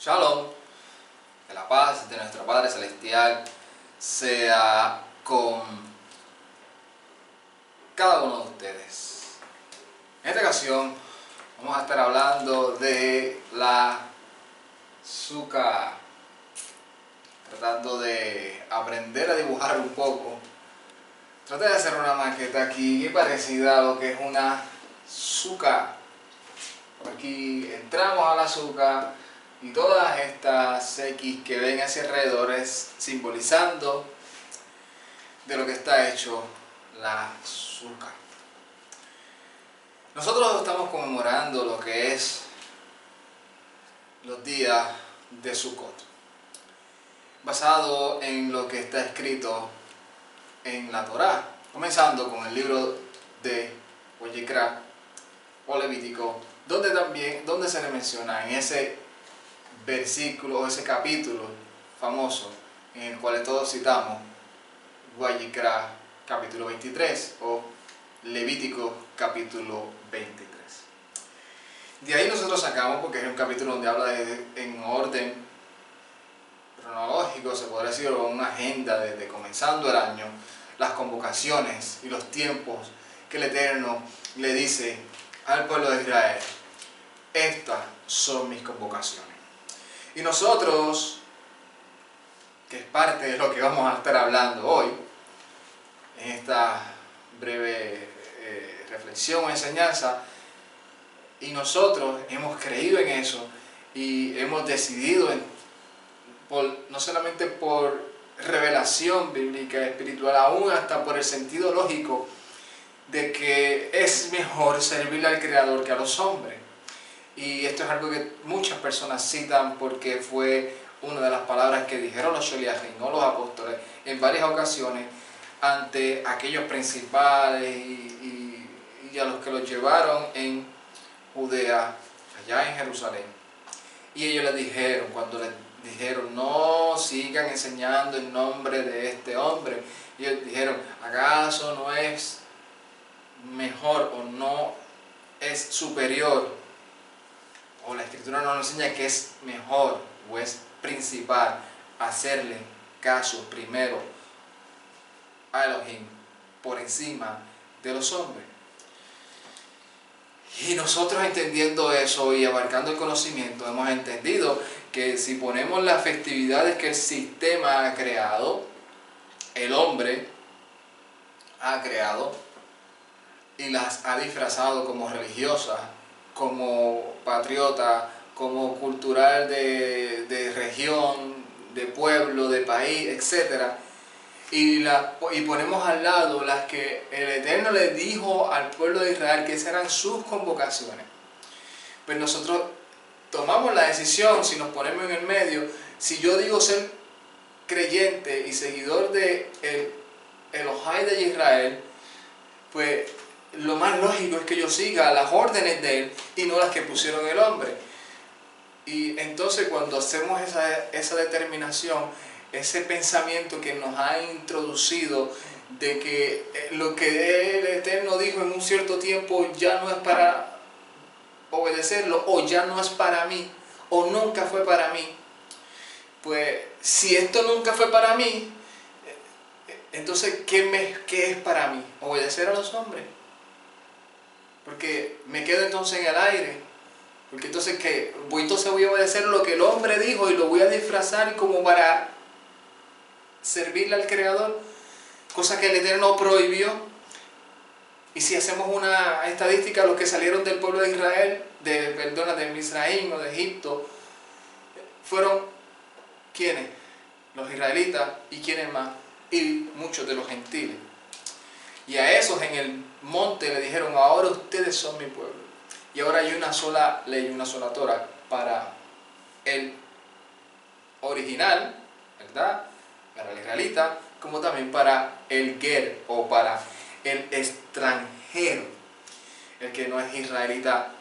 Shalom, que la paz de nuestro Padre Celestial sea con cada uno de ustedes. En esta ocasión vamos a estar hablando de la Sukkah, tratando de aprender a dibujar un poco. Traté de hacer una maqueta aquí parecida a lo que es una Sukkah. Por aquí entramos a la Sukkah y todas estas X que ven hacia alrededor es simbolizando de lo que está hecho la Sukkah. Nosotros estamos conmemorando lo que es los días de Sukkot, basado en lo que está escrito en la Torá, comenzando con el libro de Vayikra o Levítico, donde se le menciona en ese versículo o ese capítulo famoso en el cual todos citamos, Vayikra capítulo 23 o Levítico capítulo 23. De ahí nosotros sacamos, porque es un capítulo donde habla en orden cronológico, se podría decir, o una agenda desde comenzando el año, las convocaciones y los tiempos que el Eterno le dice al pueblo de Israel: estas son mis convocaciones. Y nosotros, que es parte de lo que vamos a estar hablando hoy, en esta breve reflexión o enseñanza, y nosotros hemos creído en eso y hemos decidido, no solamente por revelación bíblica, espiritual, aún hasta por el sentido lógico, de que es mejor servirle al Creador que a los hombres. Y esto es algo que muchas personas citan porque fue una de las palabras que dijeron los sholiachim, no los apóstoles, en varias ocasiones ante aquellos principales y a los que los llevaron en Judea, allá en Jerusalén. Y ellos les dijeron, cuando les dijeron: no sigan enseñando en nombre de este hombre, ellos dijeron: ¿acaso no es mejor o no es superior, o la Escritura nos enseña que es mejor o es principal hacerle caso primero a Elohim por encima de los hombres? Y nosotros, entendiendo eso y abarcando el conocimiento, hemos entendido que si ponemos las festividades que el sistema ha creado, el hombre ha creado y las ha disfrazado como religiosas, como patriota, como cultural de región, de pueblo, de país, etc. Y ponemos al lado las que el Eterno le dijo al pueblo de Israel que esas eran sus convocaciones. Pues nosotros tomamos la decisión, si nos ponemos en el medio, si yo digo ser creyente y seguidor de Elohai de Israel, pues lo más lógico es que yo siga las órdenes de él y no las que pusieron el hombre. Y entonces, cuando hacemos esa determinación, ese pensamiento que nos ha introducido de que lo que el Eterno dijo en un cierto tiempo ya no es para obedecerlo, o ya no es para mí, o nunca fue para mí, pues si esto nunca fue para mí, entonces ¿qué es para mí? ¿Obedecer a los hombres? Porque me quedo entonces en el aire. Porque entonces voy a obedecer lo que el hombre dijo y lo voy a disfrazar como para servirle al Creador, cosa que el Eterno prohibió. Y si hacemos una estadística, los que salieron del pueblo de Israel, de Misraim o de Egipto, fueron ¿quiénes? Los israelitas. ¿Y quiénes más? Y muchos de los gentiles. Y a esos en el monte le dijeron: ahora ustedes son mi pueblo. Y ahora hay una sola ley, una sola Torah para el original, ¿verdad? Para el israelita, como también para el ger, o para el extranjero, el que no es israelita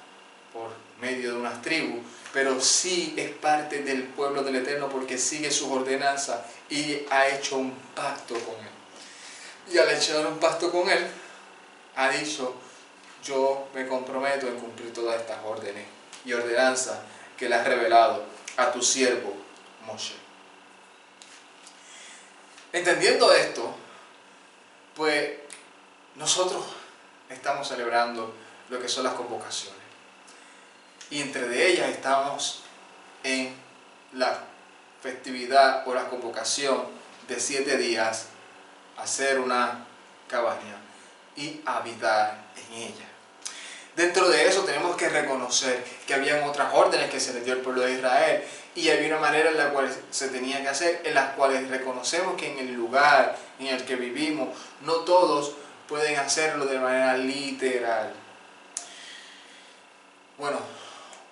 por medio de unas tribus, pero sí es parte del pueblo del Eterno porque sigue sus ordenanzas y ha hecho un pacto con él. Y al echar un pacto con él, ha dicho: yo me comprometo en cumplir todas estas órdenes y ordenanzas que le ha revelado a tu siervo Moshe. Entendiendo esto, pues nosotros estamos celebrando lo que son las convocaciones. Y entre de ellas estamos en la festividad o la convocación de 7 días a hacer una cabaña y habitar en ella. Dentro de eso tenemos que reconocer que habían otras órdenes que se les dio al pueblo de Israel y había una manera en la cual se tenía que hacer, en las cuales reconocemos que en el lugar en el que vivimos no todos pueden hacerlo de manera literal. Bueno,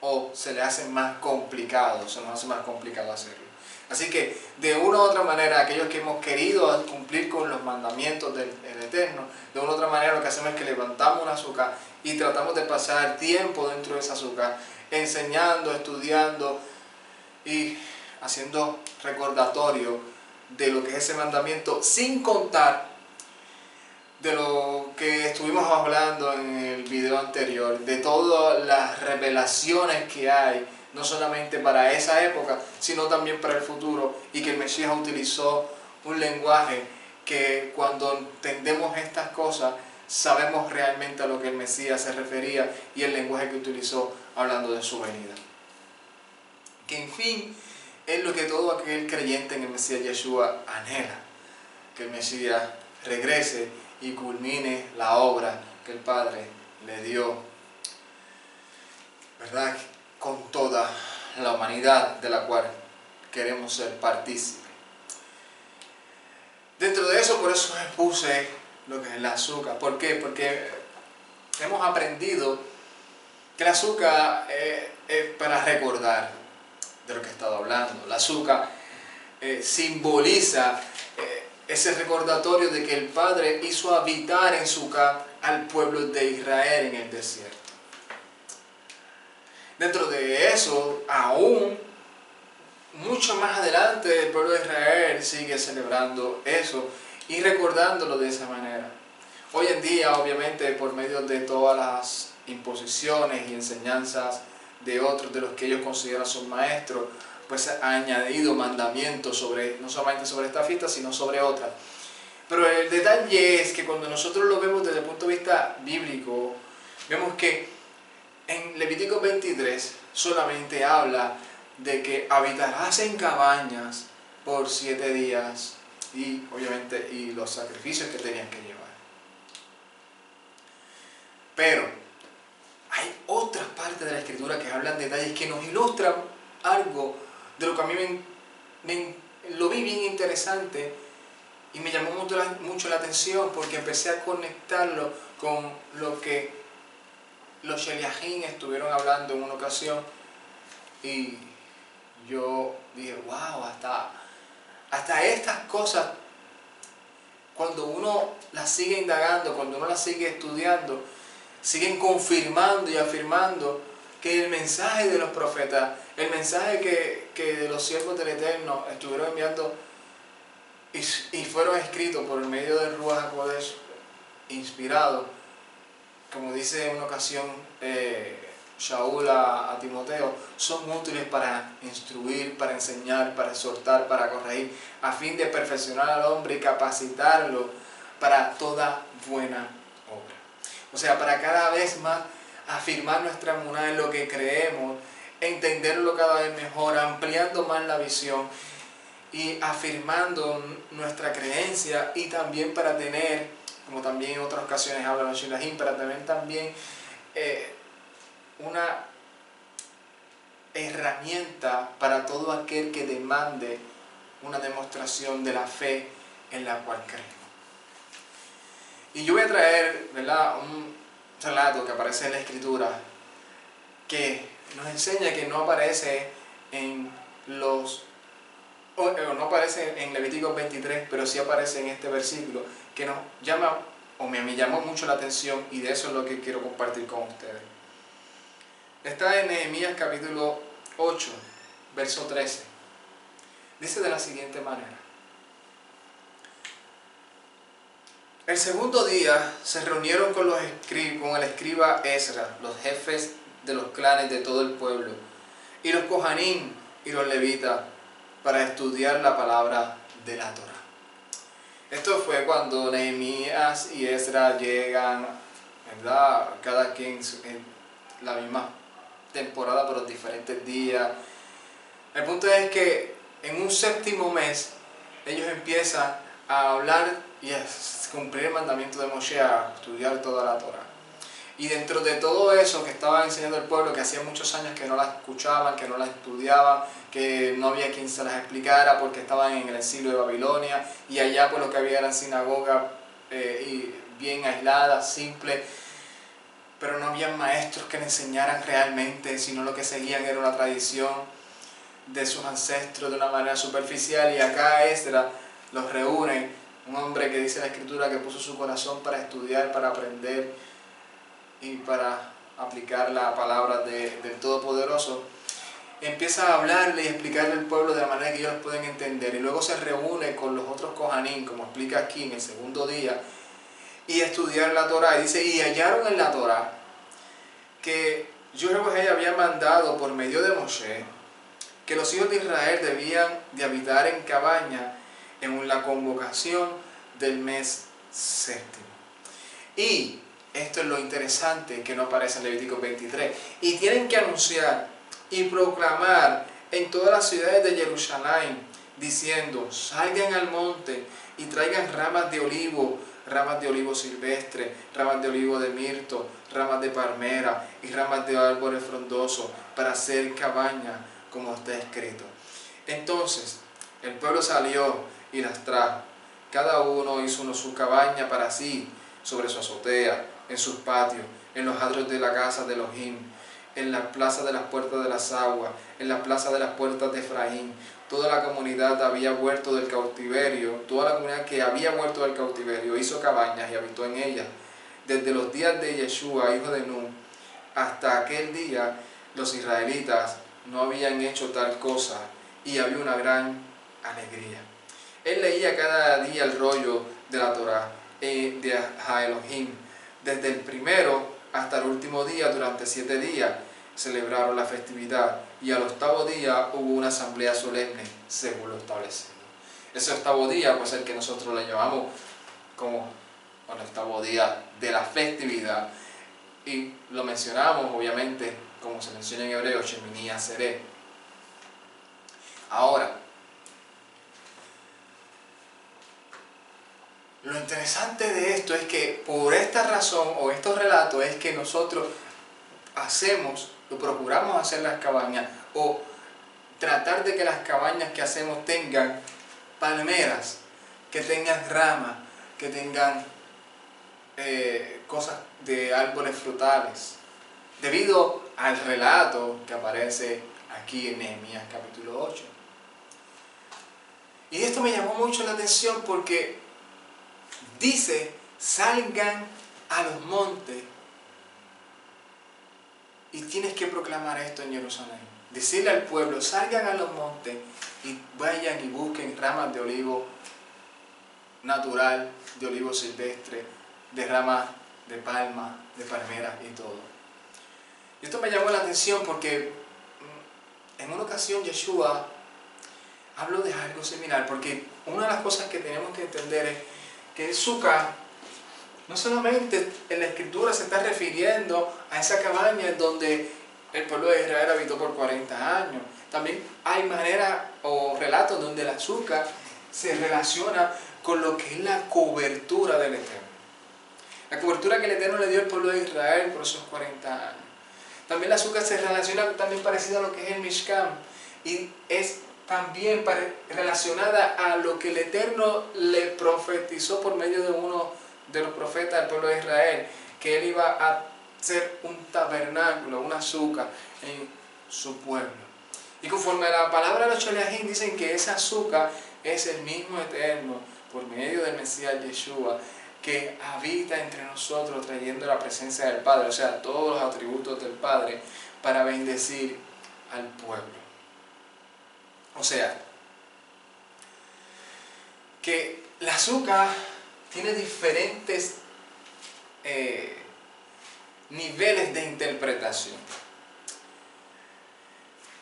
o se le hace más complicado, se nos hace más complicado hacerlo. Así que de una u otra manera, aquellos que hemos querido cumplir con los mandamientos del Eterno, de una u otra manera lo que hacemos es que levantamos un azúcar y tratamos de pasar tiempo dentro de ese azúcar, enseñando, estudiando y haciendo recordatorio de lo que es ese mandamiento, sin contar de lo que estuvimos hablando en el video anterior, de todas las revelaciones que hay, no solamente para esa época, sino también para el futuro, y que el Mesías utilizó un lenguaje que cuando entendemos estas cosas, sabemos realmente a lo que el Mesías se refería y el lenguaje que utilizó hablando de su venida. Que en fin, es lo que todo aquel creyente en el Mesías Yeshua anhela, que el Mesías regrese y culmine la obra que el Padre le dio, ¿verdad?, con toda la humanidad de la cual queremos ser partícipes. Dentro de eso, por eso puse lo que es el azúcar. ¿Por qué? Porque hemos aprendido que el azúcar es para recordar de lo que he estado hablando. El azúcar simboliza ese recordatorio de que el Padre hizo habitar en Sukkot al pueblo de Israel en el desierto. Dentro de eso, aún mucho más adelante, el pueblo de Israel sigue celebrando eso y recordándolo de esa manera. Hoy en día, obviamente, por medio de todas las imposiciones y enseñanzas de otros, de los que ellos consideran sus maestros, pues ha añadido mandamientos sobre, no solamente sobre esta fiesta, sino sobre otras. Pero el detalle es que cuando nosotros lo vemos desde el punto de vista bíblico, vemos que en Levítico 23 solamente habla de que habitarás en cabañas por 7 días y obviamente y los sacrificios que tenían que llevar. Pero hay otras partes de la Escritura que hablan detalles que nos ilustran algo de lo que a mí lo vi bien interesante y me llamó mucho la atención, porque empecé a conectarlo con lo que los Sheliachim estuvieron hablando en una ocasión y yo dije, wow, hasta estas cosas, cuando uno las sigue indagando, cuando uno las sigue estudiando, siguen confirmando y afirmando que el mensaje de los profetas, el mensaje que los siervos del Eterno estuvieron enviando y fueron escritos por el medio del Ruach HaKodesh, inspirados, como dice en una ocasión Shaul a Timoteo, son útiles para instruir, para enseñar, para exhortar, para corregir, a fin de perfeccionar al hombre y capacitarlo para toda buena obra. O sea, para cada vez más afirmar nuestra emuná en lo que creemos, entenderlo cada vez mejor, ampliando más la visión y afirmando nuestra creencia, y también para tener, como también en otras ocasiones hablan los Shilahim, para tener también una herramienta para todo aquel que demande una demostración de la fe en la cual creemos. Y yo voy a traer, ¿verdad?, un relato que aparece en la Escritura que nos enseña que no aparece en no aparece en Levítico 23, pero sí aparece en este versículo, que nos llama, o me llamó mucho la atención, y de eso es lo que quiero compartir con ustedes. Está en Nehemías capítulo 8, verso 13. Dice de la siguiente manera: el segundo día se reunieron con el escriba Esra, los jefes de los clanes de todo el pueblo, y los Kohanim y los levitas para estudiar la palabra de la Torá. Esto fue cuando Nehemías y Esdras llegan, ¿verdad? Cada quien en la misma temporada, pero diferentes días. El punto es que en un séptimo mes ellos empiezan a hablar y a cumplir el mandamiento de Moshe, a estudiar toda la Torá. Y dentro de todo eso que estaba enseñando el pueblo, que hacía muchos años que no la escuchaban, que no la estudiaban, que no había quien se las explicara porque estaban en el exilio de Babilonia, y allá pues lo que había eran sinagogas y bien aisladas, simples, pero no había maestros que le enseñaran realmente, sino lo que seguían era una tradición de sus ancestros de una manera superficial. Y acá Esdras los reúne, un hombre que dice la escritura que puso su corazón para estudiar, para aprender y para aplicar la palabra del Todopoderoso. Empieza a hablarle y explicarle al pueblo de la manera que ellos pueden entender, y luego se reúne con los otros Kohanim, como explica aquí en el segundo día, y estudiar la Torá. Y dice, y hallaron en la Torá que Yahweh había mandado por medio de Moshe que los hijos de Israel debían de habitar en cabaña en la convocación del mes séptimo. Y esto es lo interesante que no aparece en Levítico 23. Y tienen que anunciar y proclamar en todas las ciudades de Jerusalén, diciendo, salgan al monte y traigan ramas de olivo silvestre, ramas de olivo de mirto, ramas de palmera y ramas de árboles frondosos para hacer cabaña, como está escrito. Entonces el pueblo salió y las trajo. Cada uno hizo su cabaña para sí, sobre su azotea, en sus patios, en los atrios de la casa de Elohim, en la plaza de las puertas de las aguas, en la plaza de las puertas de Efraín. Toda la comunidad había vuelto del cautiverio, toda la comunidad que había vuelto del cautiverio hizo cabañas y habitó en ellas. Desde los días de Yeshua, hijo de Nun, hasta aquel día, los israelitas no habían hecho tal cosa, y había una gran alegría. Él leía cada día el rollo de la Torá de Elohim. Desde el primero hasta el último día, durante 7 días, celebraron la festividad, y al octavo día hubo una asamblea solemne, según lo establecido. Ese octavo día, pues el que nosotros le llamamos como el octavo día de la festividad, y lo mencionamos, obviamente, como se menciona en hebreo, Shemini Atzeret. Ahora, lo interesante de esto es que por esta razón, o estos relatos, es que nosotros hacemos, o procuramos hacer las cabañas, o tratar de que las cabañas que hacemos tengan palmeras, que tengan ramas, que tengan cosas de árboles frutales, debido al relato que aparece aquí en Nehemías capítulo 8. Y esto me llamó mucho la atención porque dice, salgan a los montes, y tienes que proclamar esto en Jerusalén. Decirle al pueblo, salgan a los montes y vayan y busquen ramas de olivo natural, de olivo silvestre, de ramas de palma, de palmera y todo. Y esto me llamó la atención porque en una ocasión Yeshua habló de algo similar, porque una de las cosas que tenemos que entender es que el Sukkah no solamente en la escritura se está refiriendo a esa cabaña en donde el pueblo de Israel habitó por 40 años. También hay maneras o relatos donde el azúcar se relaciona con lo que es la cobertura del Eterno. La cobertura que el Eterno le dio al pueblo de Israel por esos 40 años. También el azúcar se relaciona también parecido a lo que es el Mishkan. Y es también relacionada a lo que el Eterno le profetizó por medio de uno de los profetas del pueblo de Israel, que él iba a ser un tabernáculo, un azúcar en su pueblo. Y conforme a la palabra de los Shaliachim dicen que ese azúcar es el mismo Eterno por medio del Mesías Yeshua, que habita entre nosotros trayendo la presencia del Padre, o sea, todos los atributos del Padre para bendecir al pueblo. O sea, que el azúcar tiene diferentes niveles de interpretación.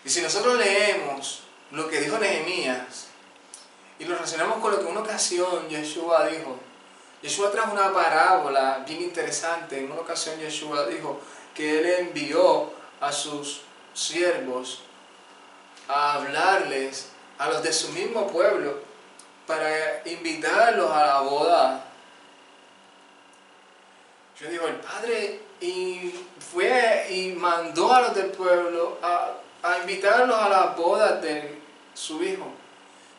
Y si nosotros leemos lo que dijo Nehemías y lo relacionamos con lo que en una ocasión Yeshua dijo, Yeshua trajo una parábola bien interesante. En una ocasión Yeshua dijo que Él envió a sus siervos a hablarles a los de su mismo pueblo para invitarlos a la boda. Yo digo, el Padre fue y mandó a los del pueblo a invitarlos a las bodas de su hijo.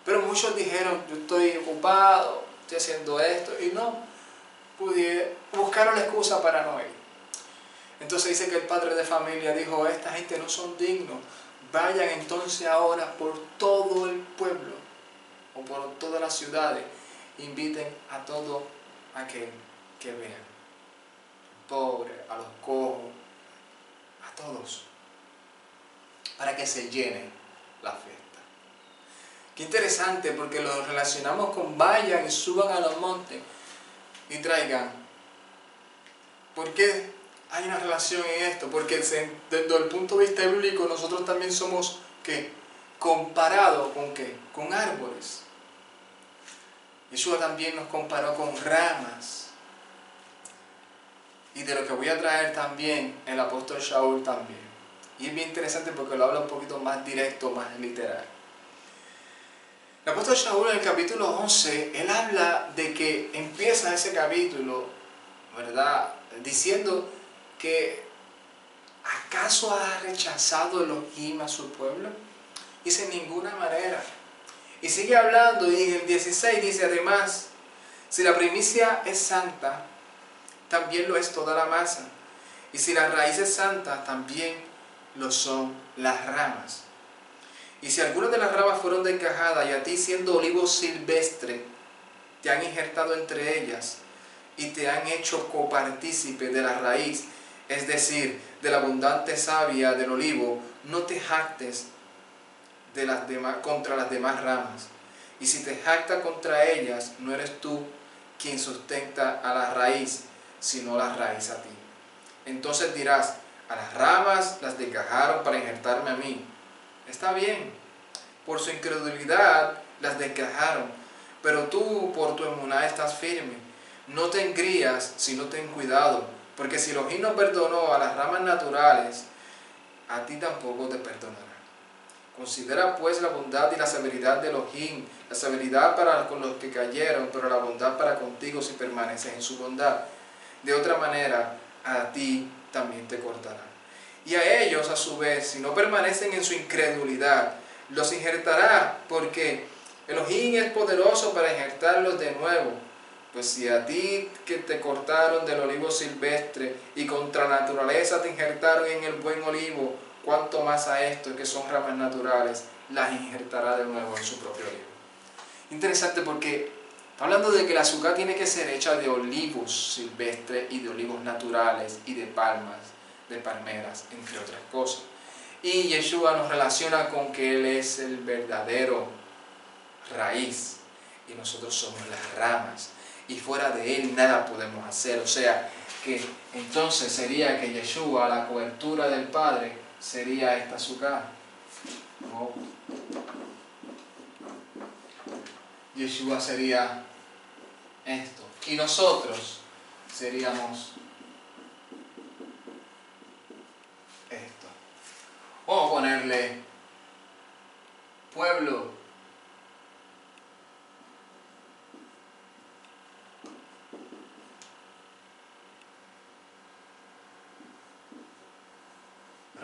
Pero muchos dijeron, yo estoy ocupado, estoy haciendo esto, y no buscaron la excusa para no ir. Entonces dice que el padre de familia dijo, esta gente no son dignos, vayan entonces ahora por todo el pueblo, o por todas las ciudades, inviten a todo aquel que vean. Pobre, a los cojos, a todos, para que se llene la fiesta. Qué interesante, porque lo relacionamos con vayan y suban a los montes y traigan. ¿Por qué hay una relación en esto? Porque desde el punto de vista bíblico nosotros también somos, ¿qué? Comparados con ¿qué? Con árboles. Yeshua también nos comparó con ramas. Y de lo que voy a traer también el apóstol Shaul también. Y es bien interesante porque lo habla un poquito más directo, más literal. El apóstol Shaul en el capítulo 11, él habla de que empieza ese capítulo, ¿verdad?, diciendo que ¿acaso ha rechazado Elohim a su pueblo? Dice, en ninguna manera. Y sigue hablando y en el 16 dice, además, si la primicia es santa, también lo es toda la masa. Y si la raíz es santa, también lo son las ramas. Y si algunas de las ramas fueron desgajadas, y a ti siendo olivo silvestre, te han injertado entre ellas, y te han hecho copartícipe de la raíz, es decir, de la abundante savia del olivo, no te jactes contra las demás ramas. Y si te jactas contra ellas, no eres tú quien sustenta a la raíz, sino la raíz a ti. Entonces dirás, a las ramas las desgajaron para injertarme a mí. Está bien, por su incredulidad las desgajaron, pero tú por tu emuná estás firme. No te engrías, sino ten cuidado, porque si Elohim no perdonó a las ramas naturales, a ti tampoco te perdonará. Considera pues la bondad y la severidad de Elohim, la severidad para con los que cayeron, pero la bondad para contigo si permaneces en su bondad. De otra manera, a ti también te cortará. Y a ellos, a su vez, si no permanecen en su incredulidad, los injertará, porque Elohim es poderoso para injertarlos de nuevo. Pues si a ti que te cortaron del olivo silvestre y contra naturaleza te injertaron en el buen olivo, cuanto más a estos que son ramas naturales, las injertará de nuevo en su propio olivo. Interesante porque está hablando de que la azúcar tiene que ser hecha de olivos silvestres y de olivos naturales y de palmas, de palmeras, entre otras cosas. Y Yeshua nos relaciona con que Él es el verdadero raíz y nosotros somos las ramas. Y fuera de Él nada podemos hacer. O sea, que entonces sería que Yeshua, la cobertura del Padre, sería esta azúcar. No. Yeshua sería esto. Y nosotros seríamos esto. Vamos a ponerle pueblo.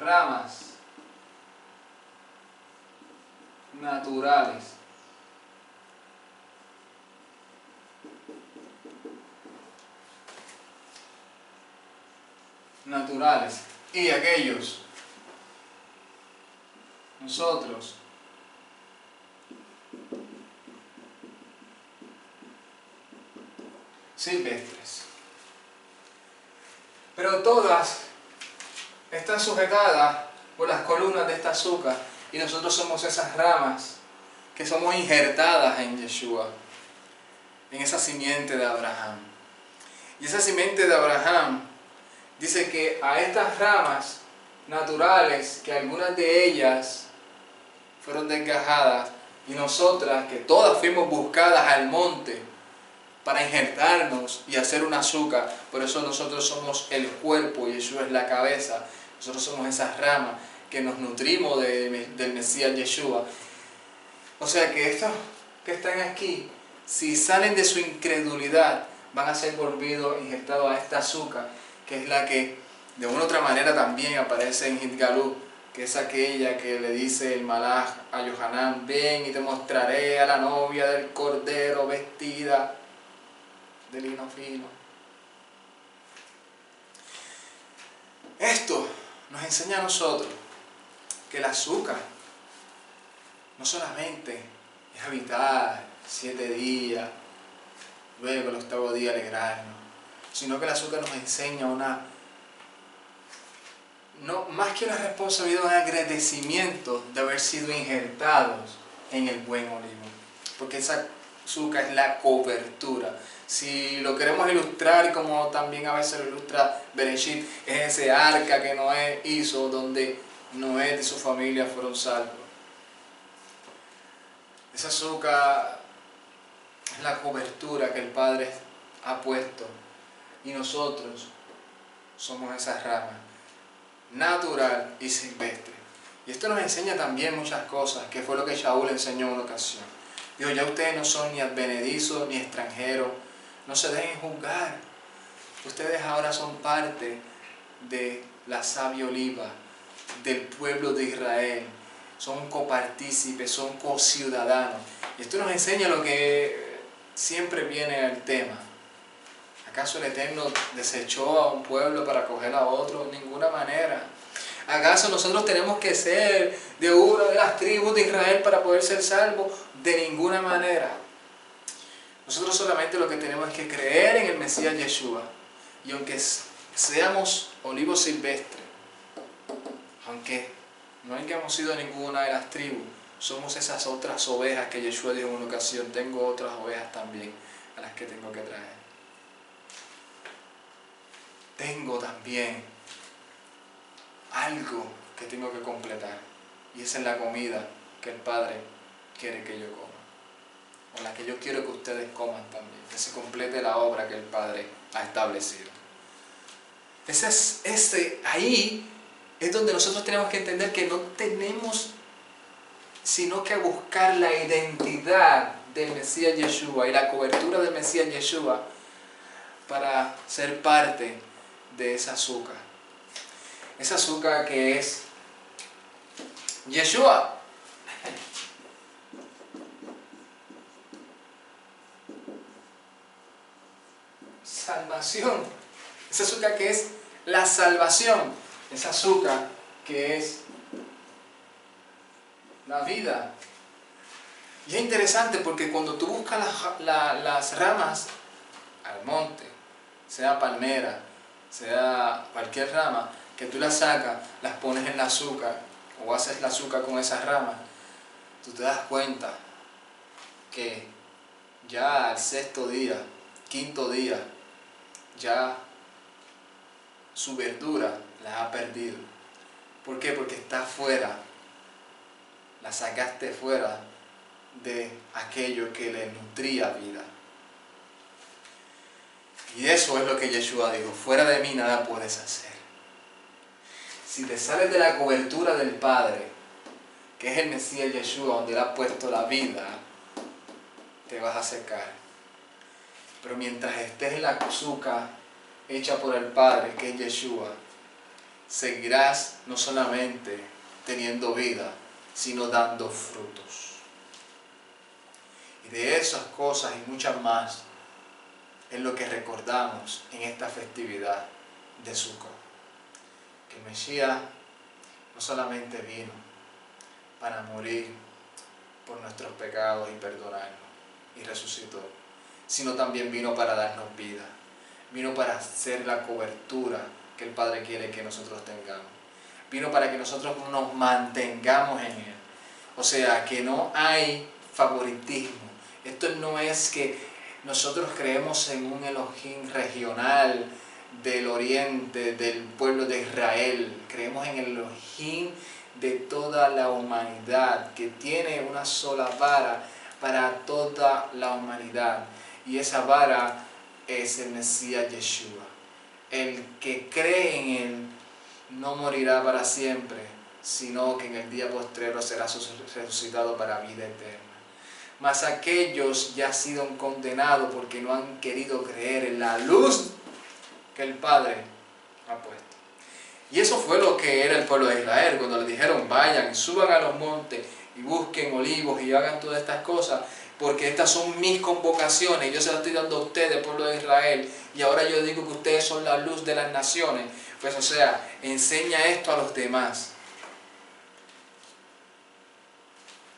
Ramas naturales. Naturales. Y aquellos, nosotros, silvestres. Pero todas están sujetadas por las columnas de esta azúcar y nosotros somos esas ramas que somos injertadas en Yeshua, en esa simiente de Abraham. Y esa simiente de Abraham dice que a estas ramas naturales, que algunas de ellas fueron desgajadas y nosotras, que todas fuimos buscadas al monte para injertarnos y hacer un azúcar. Por eso nosotros somos el cuerpo y Yeshua es la cabeza. Nosotros somos esas ramas que nos nutrimos del Mesías Yeshua. O sea que estos que están aquí, si salen de su incredulidad, van a ser volvidos, injertados a esta azúcar, que es la que de una u otra manera también aparece en Gitgalú, que es aquella que le dice el Malaj a Yohanan: ven y te mostraré a la novia del Cordero vestida de lino fino. Esto nos enseña a nosotros que el azúcar no solamente es habitar 7 días, luego el 8º día alegrarnos, sino que el azúcar nos enseña más que una responsabilidad, un agradecimiento de haber sido injertados en el buen olivo, porque esa azúcar es la cobertura. Si lo queremos ilustrar, como también a veces lo ilustra Bereshit, es ese arca que Noé hizo, donde Noé y su familia fueron salvos. Esa azúcar es la cobertura que el Padre ha puesto, y nosotros somos esas ramas, natural y silvestre. Y esto nos enseña también muchas cosas, que fue lo que Shaul enseñó en una ocasión. Dijo: ya ustedes no son ni advenedizos ni extranjeros, no se dejen juzgar. Ustedes ahora son parte de la savia oliva, del pueblo de Israel. Son copartícipes, son co-ciudadanos. Y esto nos enseña lo que siempre viene al tema. ¿Acaso el Eterno desechó a un pueblo para acoger a otro? De ninguna manera. ¿Acaso nosotros tenemos que ser de una de las tribus de Israel para poder ser salvos? De ninguna manera. Nosotros solamente lo que tenemos es que creer en el Mesías Yeshua. Y aunque seamos olivos silvestres, aunque no hayamos sido ninguna de las tribus, somos esas otras ovejas que Yeshua dijo en una ocasión: tengo otras ovejas también a las que tengo que traer. Tengo también algo que tengo que completar, y esa es la comida que el Padre quiere que yo coma, o la que yo quiero que ustedes coman también, que se complete la obra que el Padre ha establecido. Ahí es donde nosotros tenemos que entender que no tenemos sino que buscar la identidad del Mesías Yeshua y la cobertura del Mesías Yeshua para ser parte de esa azúcar. Esa azúcar que es Yeshua. Salvación. Esa azúcar que es la salvación. Esa azúcar que es la vida. Y es interesante porque cuando tú buscas las ramas al monte, sea palmera, sea cualquier rama, que tú las sacas, las pones en el azúcar o haces el azúcar con esas ramas, tú te das cuenta que ya al 6º día, 5º día, ya su verdura la ha perdido. ¿Por qué? Porque está fuera, la sacaste fuera de aquello que le nutría vida. Y eso es lo que Yeshua dijo: fuera de mí nada puedes hacer. Si te sales de la cobertura del Padre, que es el Mesías Yeshua, donde Él ha puesto la vida, te vas a secar. Pero mientras estés en la azúcar hecha por el Padre, que es Yeshua, seguirás no solamente teniendo vida, sino dando frutos. Y de esas cosas y muchas más es lo que recordamos en esta festividad de Sukkot. Que el Mesías no solamente vino para morir por nuestros pecados y perdonarnos, y resucitó, sino también vino para darnos vida. Vino para hacer la cobertura que el Padre quiere que nosotros tengamos. Vino para que nosotros nos mantengamos en Él. O sea, que no hay favoritismo. Esto no es que nosotros creemos en un Elohim regional del oriente, del pueblo de Israel. Creemos en el Elohim de toda la humanidad, que tiene una sola vara para toda la humanidad. Y esa vara es el Mesías Yeshua. El que cree en Él no morirá para siempre, sino que en el día postrero será resucitado para vida eterna. Mas aquellos ya han sido condenados porque no han querido creer en la luz que el Padre ha puesto. Y eso fue lo que era el pueblo de Israel, cuando le dijeron vayan, suban a los montes y busquen olivos y hagan todas estas cosas, porque estas son mis convocaciones, yo se las estoy dando a ustedes, pueblo de Israel, y ahora yo digo que ustedes son la luz de las naciones. Pues o sea, enseña esto a los demás.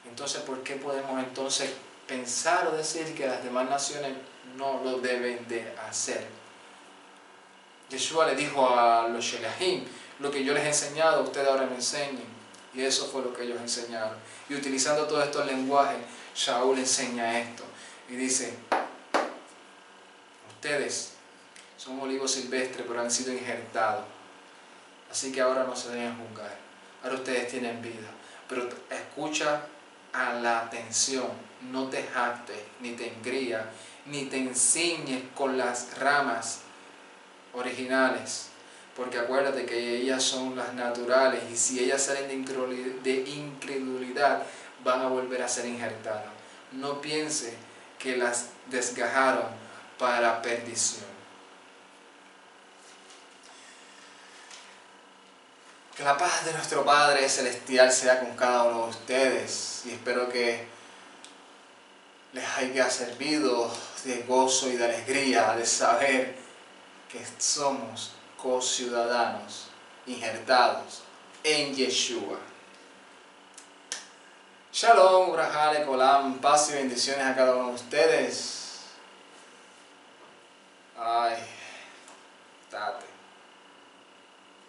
Entonces, ¿por qué podemos entonces pensar o decir que las demás naciones no lo deben de hacer? Yeshua le dijo a los Shelahim, lo que yo les he enseñado, ustedes ahora me enseñen. Y eso fue lo que ellos enseñaron. Y utilizando todos estos lenguajes, Shaul enseña esto. Y dice, ustedes son olivos silvestres, pero han sido injertados. Así que ahora no se deben juzgar. Ahora ustedes tienen vida. Pero escucha a la atención. No te jactes, ni te engríes, ni te ensiñes con las ramas originales. Porque acuérdate que ellas son las naturales. Y si ellas salen de incredulidad, van a volver a ser injertadas. No piense que las desgajaron para perdición. Que la paz de nuestro Padre Celestial sea con cada uno de ustedes. Y espero que les haya servido de gozo y de alegría de saber que somos co-ciudadanos injertados en Yeshua. Shalom, Brajale, Kolam, paz y bendiciones a cada uno de ustedes.